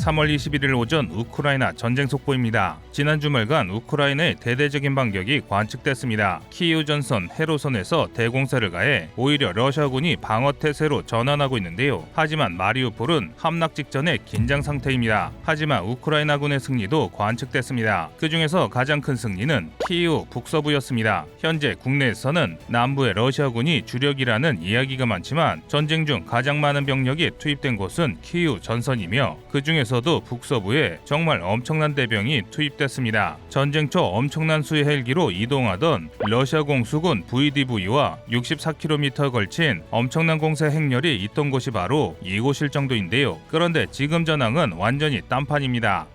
3월 21일 오전 우크라이나 전쟁 속보입니다. 지난 주말간 우크라이나의 대대적인 반격이 관측됐습니다. 키이우 전선 해로선에서 대공세를 가해 오히려 러시아군이 방어 태세로 전환하고 있는데요. 하지만 마리우폴은 함락 직전의 긴장 상태입니다. 하지만 우크라이나군의 승리도 관측됐습니다. 그 중에서 가장 큰 승리는 키이우 북서부였습니다. 현재 국내에서는 남부의 러시아군이 주력이라는 이야기가 많지만 전쟁 중 가장 많은 병력이 투입된 곳은 키이우 전선이며 그 중에서도 북서부에 정말 엄청난 대병이 투입됐습니다. 전쟁 초 엄청난 수의 헬기로 이동하던 러시아공 수군 VDV와 64km 걸친 엄청난 공세 행렬이 있던 곳이 바로 이곳일 정도인데요. 그런데 지금 전황은 완전히 딴판입니다.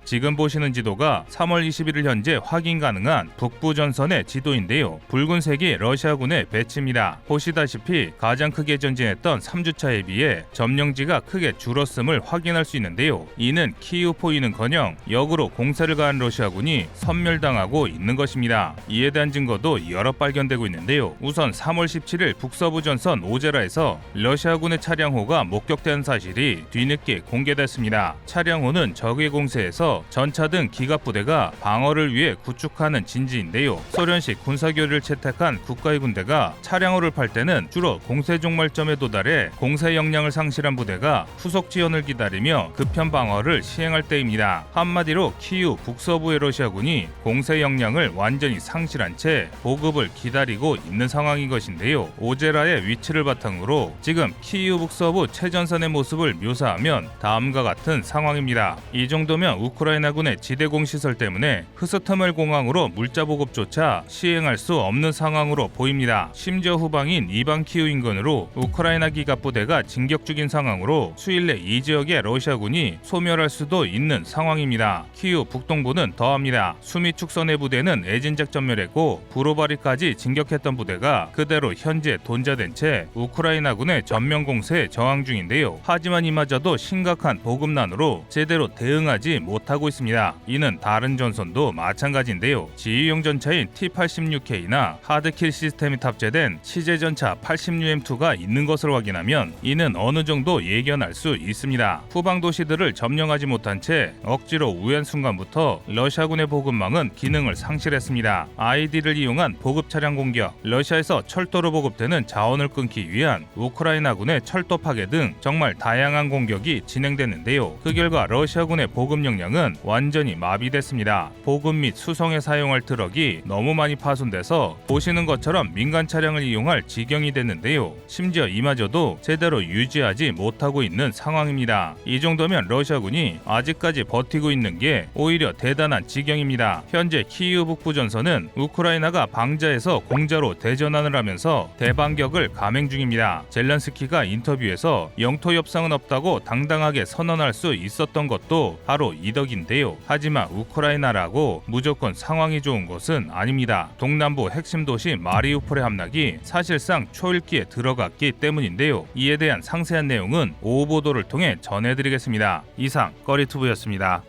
지금 보시는 지도가 3월 21일 현재 확인 가능한 북부 전선의 지도인데요. 붉은색이 러시아군의 배치입니다. 보시다시피 가장 크게 전진했던 3주차에 비해 점령지가 크게 줄었음을 확인할 수 있는데요. 이는 키이우 포위는커녕 역으로 공세를 가한 러시아군이 섬멸당하고 있는 것입니다. 이에 대한 증거도 여러 발견되고 있는데요. 우선 3월 17일 북서부 전선 오제라에서 러시아군의 차량호가 목격된 사실이 뒤늦게 공개됐습니다. 차량호는 적의 공세에서 전차 등 기갑부대가 방어를 위해 구축하는 진지인데요. 소련식 군사교류를 채택한 국가의 군대가 차량호를 팔 때는 주로 공세 종말점에 도달해 공세 역량을 상실한 부대가 후속 지원을 기다리며 급현 방어를 시행할 때입니다. 한마디로 키이우 북서부의 러시아군이 공세 역량을 완전히 상실한 채 보급을 기다리고 있는 상황인 것인데요. 오제라의 위치를 바탕으로 지금 키이우 북서부 최전선의 모습을 묘사하면 다음과 같은 상황입니다. 이 정도면 우크라이나군의 지대공 시설 때문에 흐스터멜 공항으로 물자 보급조차 시행할 수 없는 상황으로 보입니다. 심지어 후방인 이반 키이우 인근으로 우크라이나 기갑부대가 진격 중인 상황으로 수일 내 이 지역의 러시아군이 소멸할 수도 있는 상황입니다. 키이우 북동부는 더합니다. 수미 축선의 부대는 에진작 전멸했고 브로바리까지 진격했던 부대가 그대로 현재 돈자된 채 우크라이나군의 전면 공세에 저항 중인데요. 하지만 이마저도 심각한 보급난으로 제대로 대응하지 못하고 있습니다. 이는 다른 전선도 마찬가지인데요. 지휘용 전차인 T-86K나 하드킬 시스템이 탑재된 치제 전차 80UM2가 있는 것으로 확인하면 이는 어느 정도 예견할 수 있습니다. 후방 도시들을 점령하지 못한 채 억지로 우회한 순간부터 러시아군의 보급망은 기능을 상실했습니다. ID를 이용한 보급 차량 공격, 러시아에서 철도로 보급되는 자원을 끊기 위한 우크라이나군의 철도 파괴 등 정말 다양한 공격이 진행됐는데요. 그 결과 러시아군의 보급 역량은 완전히 마비됐습니다. 보급 및 수송에 사용할 트럭이 너무 많이 파손돼서 보시는 것처럼 민간 차량을 이용할 지경이 됐는데요. 심지어 이마저도 제대로 유지하지 못하고 있는 상황입니다. 이 정도면 러시아군이 아직까지 버티고 있는 게 오히려 대단한 지경입니다. 현재 키이우 북부 전선은 우크라이나가 방자에서 공자로 대전환을 하면서 대반격을 감행 중입니다. 젤렌스키가 인터뷰에서 영토 협상은 없다고 당당하게 선언할 수 있었던 것도 바로 이 덕인데요. 하지만 우크라이나라고 무조건 상황이 좋은 것은 아닙니다. 동남부 핵심 도시 마리우폴의 함락이 사실상 초읽기에 들어갔기 때문인데요. 이에 대한 상세한 내용은 오후 보도를 통해 전해드리겠습니다. 이상 꺼리투브였습니다.